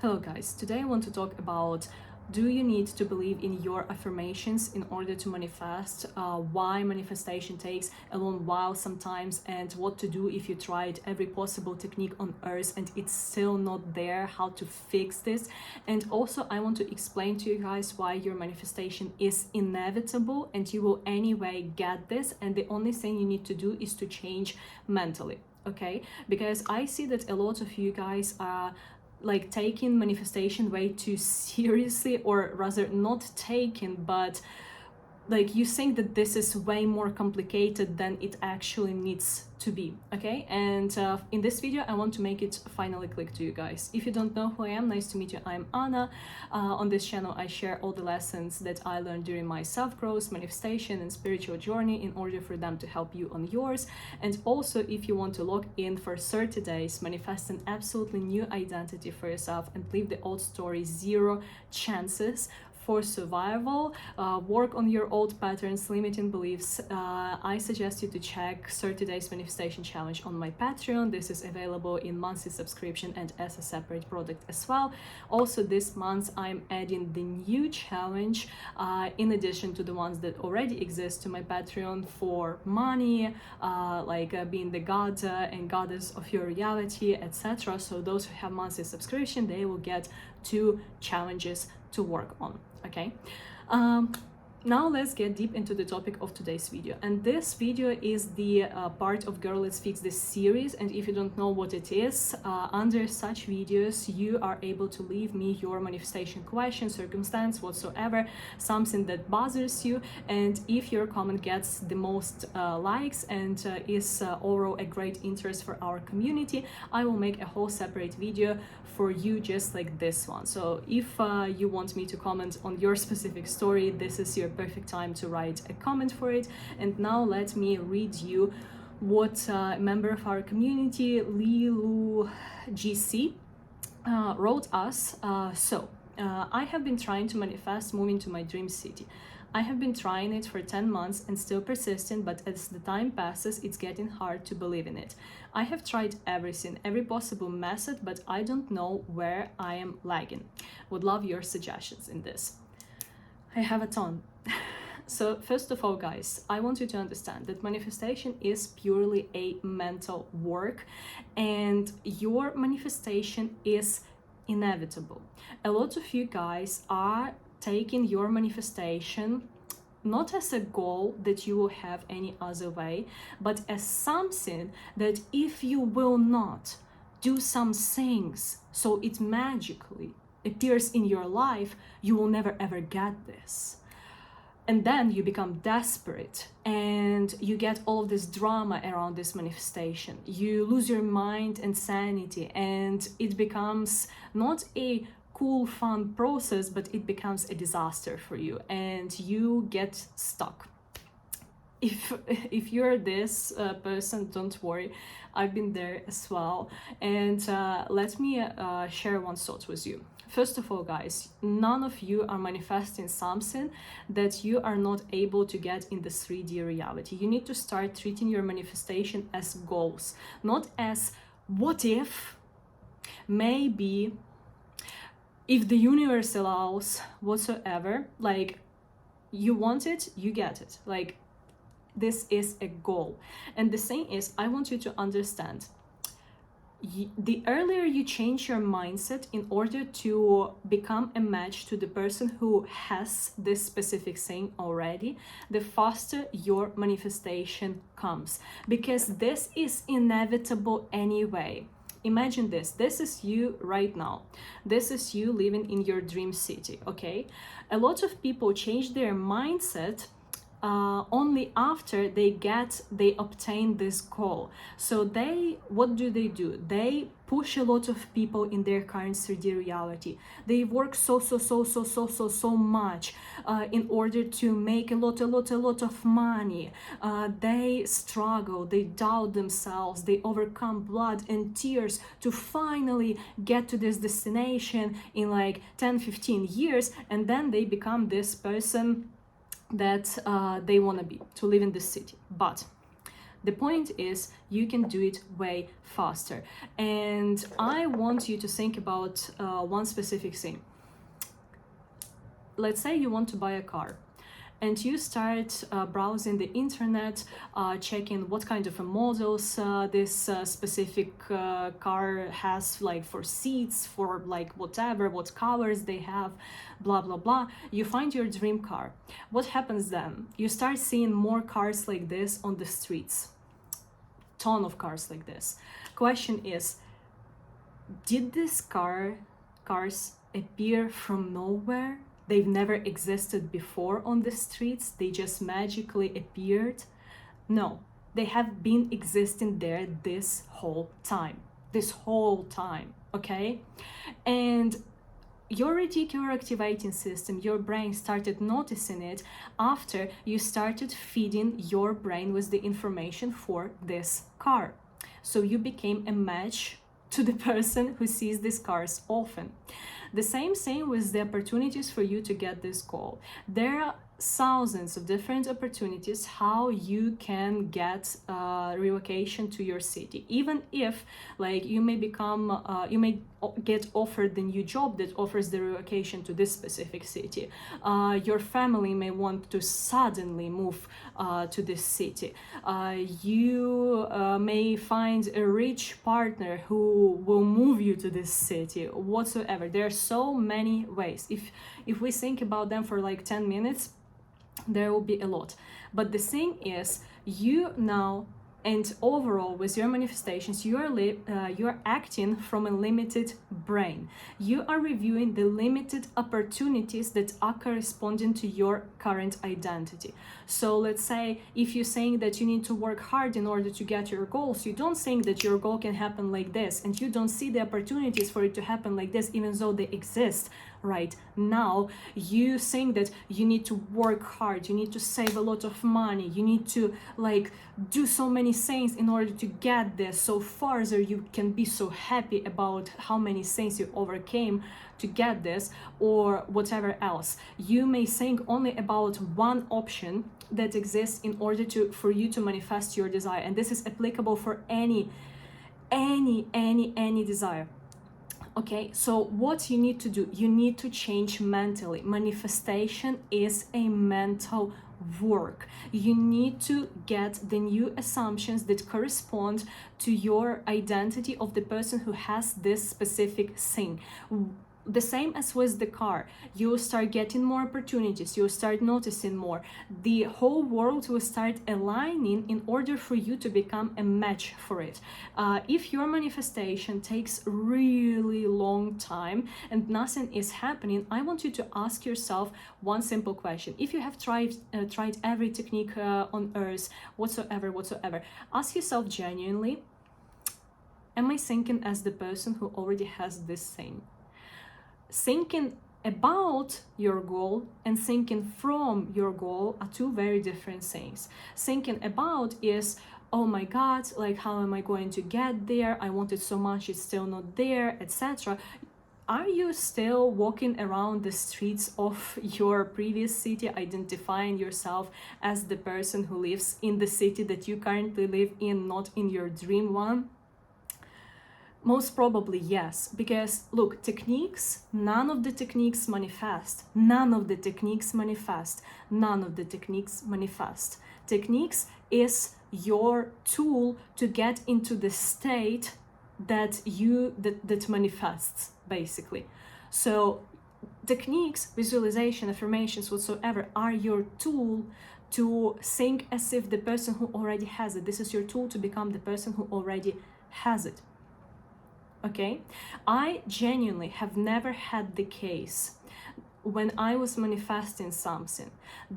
Hello guys, today I want to talk about do you need to believe in your affirmations in order to manifest, why manifestation takes a long while sometimes, and what to do if you tried every possible technique on earth and it's still not there, how to fix this. And also I want to explain to you guys why your manifestation is inevitable and you will anyway get this, and the only thing you need to do is to change mentally. Okay, because I see that a lot of you guys are like taking manifestation way too seriously, or rather not taking, but like you think that this is way more complicated than it actually needs to be. Okay, and in this video I want to make it finally click to you guys. If you don't know who I am, nice to meet you. I'm Anna. On this channel I share all the lessons that I learned during my self-growth, manifestation and spiritual journey in order for them to help you on yours. And also, if you want to log in for 30 days, manifest an absolutely new identity for yourself and leave the old story zero chances for survival, work on your old patterns, limiting beliefs, I suggest you to check 30 days manifestation challenge on my Patreon. This is available in monthly subscription and as a separate product as well. Also this month I'm adding the new challenge in addition to the ones that already exist to my Patreon for money, being the god and goddess of your reality, etc. So those who have monthly subscription, they will get 2 challenges to work on. Okay, now let's get deep into the topic of today's video, and this video is the part of Girl Let's Fix This series. And if you don't know what it is, under such videos you are able to leave me your manifestation question, circumstance, whatsoever, something that bothers you, and if your comment gets the most likes and is overall a great interest for our community, I will make a whole separate video for you just like this one. So if you want me to comment on your specific story, this is your perfect time to write a comment for it. And now let me read you what a member of our community, Lilu GC, wrote us. I have been trying to manifest moving to my dream city. I have been trying it for 10 months and still persistent, but as the time passes, it's getting hard to believe in it. I have tried everything, every possible method, but I don't know where I am lagging. Would love your suggestions in this. I have a ton. So first of all, guys, I want you to understand that manifestation is purely a mental work, and your manifestation is inevitable. A lot of you guys are taking your manifestation not as a goal that you will have any other way, but as something that if you will not do some things so it magically appears in your life, you will never ever get this. And then you become desperate and you get all of this drama around this manifestation. You lose your mind and sanity, and it becomes not a cool, fun process, but it becomes a disaster for you and you get stuck. If you're this person, don't worry, I've been there as well. And let me share one thought with you. First of all, guys, none of you are manifesting something that you are not able to get in the 3D reality. You need to start treating your manifestation as goals, not as what if, maybe, if the universe allows, whatsoever. Like, you want it, you get it. Like, this is a goal. And the thing is, I want you to understand, the earlier you change your mindset in order to become a match to the person who has this specific thing already, the faster your manifestation comes, because this is inevitable anyway. Imagine this is you right now. This is you living in your dream city. Okay, a lot of people change their mindset only after they obtain this goal. So what do? They push a lot of people in their current 3D reality. They work so much in order to make a lot of money. They struggle, they doubt themselves, they overcome blood and tears to finally get to this destination in like 10-15 years, and then they become this person that they want to be, to live in this city. But The point is you can do it way faster. And I want you to think about one specific thing. Let's say you want to buy a car, and you start browsing the internet, checking what kind of models this specific car has, like for seats, for like whatever, what colors they have, blah blah blah. You find your dream car. What happens then? You start seeing more cars like this on the streets, ton of cars like this. Question is, did these cars appear from nowhere? They've never existed before on the streets, they just magically appeared? No, they have been existing there this whole time, okay? And your reticular activating system, your brain started noticing it after you started feeding your brain with the information for this car. So you became a match to the person who sees these cars often. The same thing with the opportunities for you to get this goal. There are thousands of different opportunities how you can get relocation to your city. Even if like you may get offered the new job that offers the relocation to this specific city. Your family may want to suddenly move to this city. You may find a rich partner who will move you to this city, whatsoever. There are so many ways. If we think about them for like 10 minutes, there will be a lot. But the thing is, you now and overall with your manifestations, you are acting from a limited brain. You are reviewing the limited opportunities that are corresponding to your current identity. So let's say if you're saying that you need to work hard in order to get your goals, you don't think that your goal can happen like this, and you don't see the opportunities for it to happen like this, even though they exist right now. You think that you need to work hard, you need to save a lot of money, you need to like do so many things in order to get there. So further, you can be so happy about how many things you overcame to get this, or whatever else. You may think only about one option that exists in order for you to manifest your desire, and this is applicable for any desire. Okay, so what you need to do, you need to change mentally. Manifestation is a mental work. You need to get the new assumptions that correspond to your identity of the person who has this specific thing. The same as with the car, you will start getting more opportunities, you will start noticing more. The whole world will start aligning in order for you to become a match for it. If your manifestation takes really long time and nothing is happening, I want you to ask yourself one simple question. If you have tried every technique on earth, whatsoever, ask yourself genuinely, am I thinking as the person who already has this thing? Thinking about your goal and thinking from your goal are two very different things. Thinking about is, oh my God, like how am I going to get there? I want it so much, it's still not there, etc. Are you still walking around the streets of your previous city, identifying yourself as the person who lives in the city that you currently live in, not in your dream one? Most probably yes, because look, techniques, none of the techniques manifest. Techniques is your tool to get into the state that manifests, basically. So techniques, visualization, affirmations, whatsoever, are your tool to think as if the person who already has it. This is your tool to become the person who already has it. Okay, I genuinely have never had the case when I was manifesting something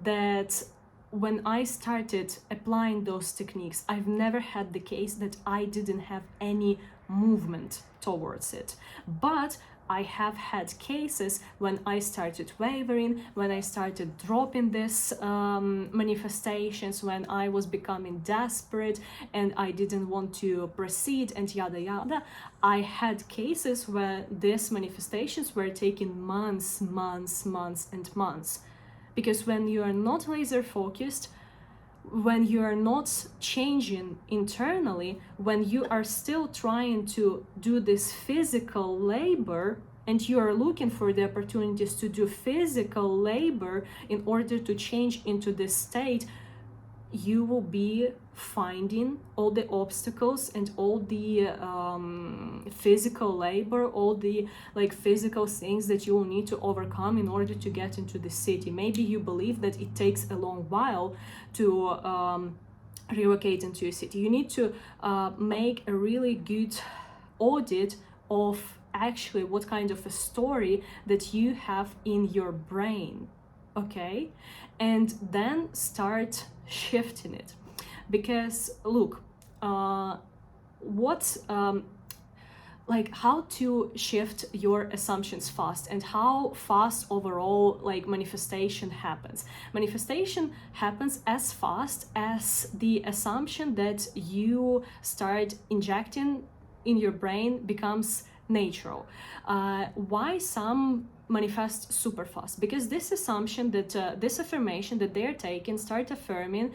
that when I started applying those techniques, I've never had the case that I didn't have any movement towards it. But I have had cases when I started wavering, when I started dropping these manifestations, when I was becoming desperate and I didn't want to proceed and yada yada. I had cases where these manifestations were taking months and months. Because when you are not laser focused, when you are not changing internally, when you are still trying to do this physical labor, and you are looking for the opportunities to do physical labor in order to change into this state, you will be finding all the obstacles and all the physical labor, all the like physical things that you will need to overcome in order to get into the city. Maybe you believe that it takes a long while to relocate into a city. You need to make a really good audit of actually what kind of a story that you have in your brain, okay? And then start shifting it. Because look, like how to shift your assumptions fast, and how fast overall like manifestation happens. Manifestation happens as fast as the assumption that you start injecting in your brain becomes natural. Why some manifest super fast? Because this assumption that this affirmation that they're taking, start affirming,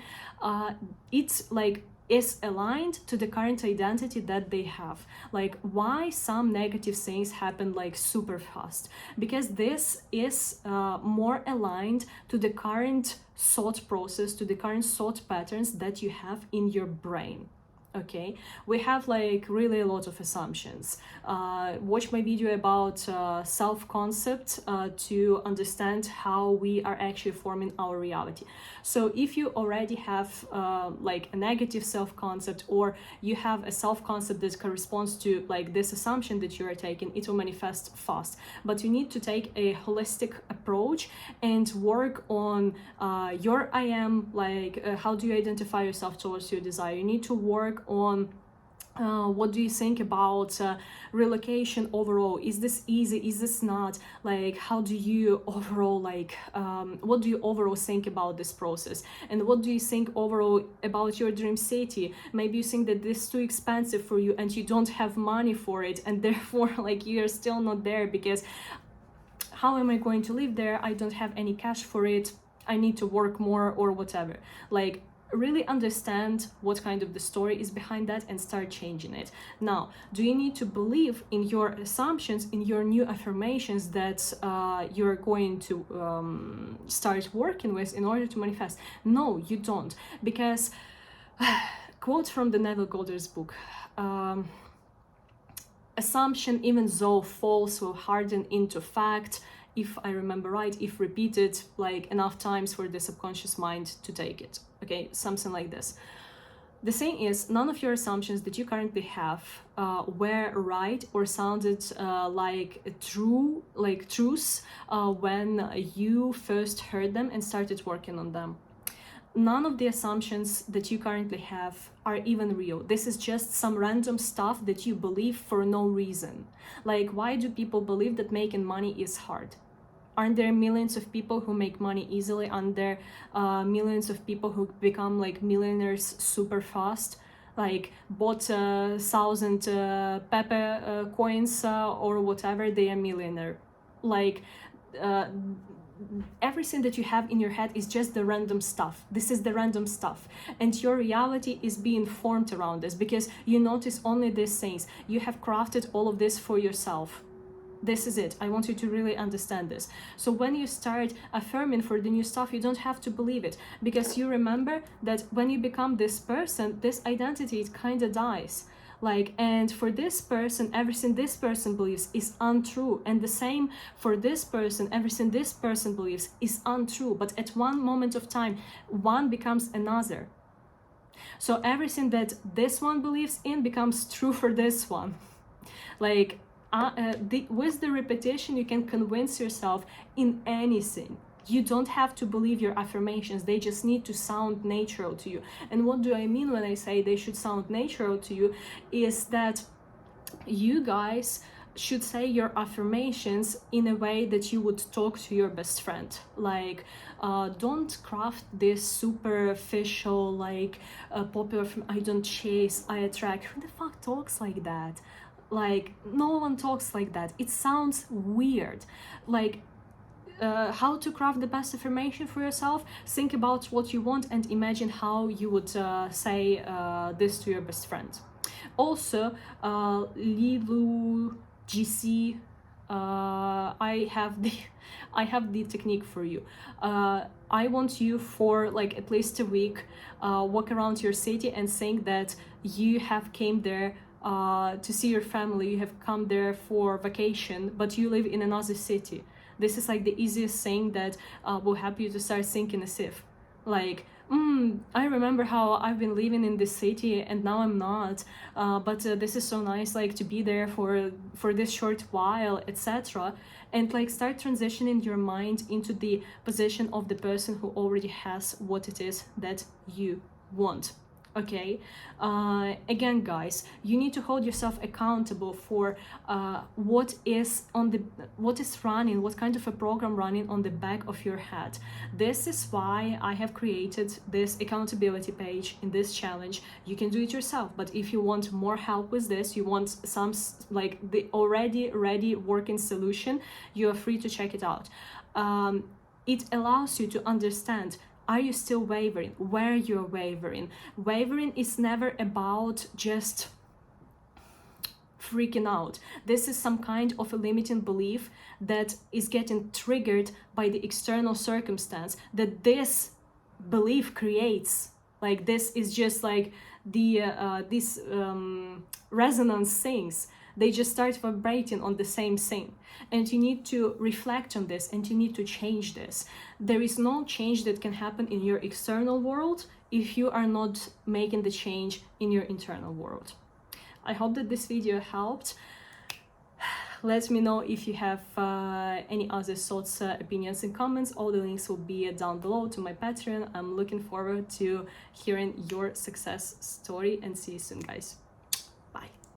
it's like is aligned to the current identity that they have. Like why some negative things happen like super fast? Because this is more aligned to the current thought process, to the current thought patterns that you have in your brain. Okay, we have like really a lot of assumptions. Watch my video about self-concept to understand how we are actually forming our reality. So if you already have like a negative self-concept, or you have a self-concept that corresponds to like this assumption that you are taking, it will manifest fast. But you need to take a holistic approach and work on your I am, like how do you identify yourself towards your desire. You need to work on what do you think about relocation overall? Is this easy? Is this not? Like, how do you overall, like, what do you overall think about this process? And what do you think overall about your dream city? Maybe you think that this is too expensive for you and you don't have money for it, and therefore, like, you're still not there because how am I going to live there? I don't have any cash for it. I need to work more or whatever. Like, really understand what kind of the story is behind that and start changing it. Now, do you need to believe in your assumptions, in your new affirmations that you're going to start working with in order to manifest? No, you don't. Because, quote from the Neville Goddard's book, assumption, even though false, will harden into fact, if I remember right, if repeated like enough times for the subconscious mind to take it. Okay, something like this. The thing is, none of your assumptions that you currently have were right or sounded like truths when you first heard them and started working on them. None of the assumptions that you currently have are even real. This is just some random stuff that you believe for no reason. Like, why do people believe that making money is hard? Aren't there millions of people who make money easily? Aren't there millions of people who become like millionaires super fast? Like bought 1,000 Pepe coins or whatever, they are millionaire. Like everything that you have in your head is just the random stuff. This is the random stuff, and your reality is being formed around this because you notice only these things. You have crafted all of this for yourself. This is it. I want you to really understand this. So when you start affirming for the new stuff, you don't have to believe it, because you remember that when you become this person, this identity, it kind of dies. Like, and for this person, everything this person believes is untrue, and the same for this person, everything this person believes is untrue. But at one moment of time, one becomes another. So everything that this one believes in becomes true for this one. Like, with the repetition, you can convince yourself in anything. You don't have to believe your affirmations. They just need to sound natural to you. And what do I mean when I say they should sound natural to you is that you guys should say your affirmations in a way that you would talk to your best friend. Like, don't craft this superficial, like, popular, I don't chase, I attract. Who the fuck talks like that? Like, no one talks like that. It sounds weird. Like, how to craft the best affirmation for yourself. Think about what you want and imagine how you would say this to your best friend. Also, Lilu GC, I have the technique for you. I want you for like at least a week walk around your city and think that you have came there to see your family, you have come there for vacation, but you live in another city. This is like the easiest thing that will help you to start thinking as if like, I remember how I've been living in this city and now I'm not, but this is so nice, like to be there for this short while, etc. And like start transitioning your mind into the position of the person who already has what it is that you want. Okay, again guys, you need to hold yourself accountable for what is running, what kind of a program running on the back of your head. This is why I have created this accountability page in this challenge. You can do it yourself, but if you want more help with this, you want some like the already ready working solution, you are free to check it out. It allows you to understand, are you still wavering? Where you're wavering? Wavering is never about just freaking out. This is some kind of a limiting belief that is getting triggered by the external circumstance that this belief creates. Like this is just like the these resonance things. They just start vibrating on the same thing. And you need to reflect on this and you need to change this. There is no change that can happen in your external world if you are not making the change in your internal world. I hope that this video helped. Let me know if you have any other thoughts, opinions and comments. All the links will be down below to my Patreon. I'm looking forward to hearing your success story and see you soon, guys.